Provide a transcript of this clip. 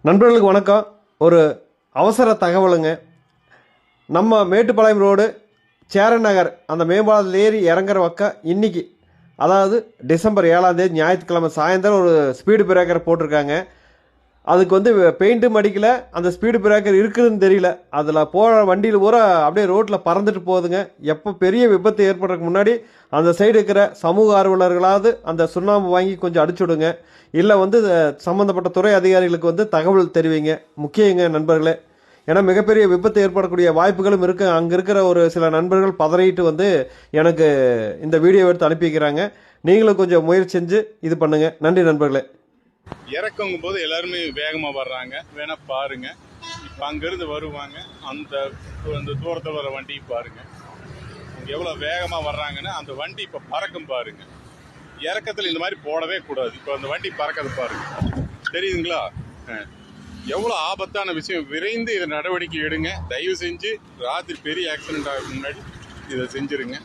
நண்பர்களுக்கு வணக்கம். ஒரு அவசர தகவலுங்க. நம்ம மேட்டுப்பாளையம் ரோடு சேரன் நகர் அந்த மேம்பாலத்தில் ஏறி இறங்குற பக்கம் இன்னைக்கு, அதாவது டிசம்பர் 7ஆம் தேதி ஞாயிற்றுக்கிழமை சாயந்தரம் ஒரு ஸ்பீடு பிரேக்கர் போட்டிருக்காங்க. அதுக்கு பெயிண்ட்டும் அடிக்கல, அந்த ஸ்பீடு பிரேக்கர் இருக்குதுன்னு தெரியல. அதில் போகிற வண்டியில் பூரா அப்படியே ரோட்டில் பறந்துட்டு போகுதுங்க. எப்போ பெரிய விபத்து ஏற்படுறதுக்கு முன்னாடி அந்த சைடு இருக்கிற சமூக ஆர்வலர்களாவது அந்த சுண்ணாம்பு வாங்கி கொஞ்சம் அடிச்சு விடுங்க. இல்லை சம்மந்தப்பட்ட துறை அதிகாரிகளுக்கு தகவல் தெரிவிங்க. முக்கியங்க நண்பர்களே. ஏன்னா மிகப்பெரிய விபத்து ஏற்படக்கூடிய வாய்ப்புகளும் இருக்குது. அங்கே இருக்கிற ஒரு சில நண்பர்கள் பதறிட்டு எனக்கு இந்த வீடியோ எடுத்து அனுப்பிக்கிறாங்க. நீங்களும் கொஞ்சம் முயற்சி செஞ்சு இது பண்ணுங்க. நன்றி நண்பர்களே. இறக்குங்கும் போது எல்லாருமே வேகமாக வர்றாங்க, வேணா பாருங்க. இப்போ அங்கேருந்து வருவாங்க, அந்த தூரத்தில் வர வண்டியை பாருங்க. அவங்க எவ்வளோ வேகமாக வர்றாங்கன்னு. அந்த வண்டி இப்போ பறக்கும் பாருங்க. இறக்கத்தில் இந்த மாதிரி போடவே கூடாது. இப்போ அந்த வண்டி பறக்கிறது பாருங்க, தெரியுதுங்களா? எவ்வளோ ஆபத்தான விஷயம். விரைந்து இதை நடவடிக்கை எடுங்க. தயவு செஞ்சு ராத்திரி பெரிய ஆக்சிடென்ட் ஆகிறதுக்கு முன்னாடி இதை செஞ்சுருங்க.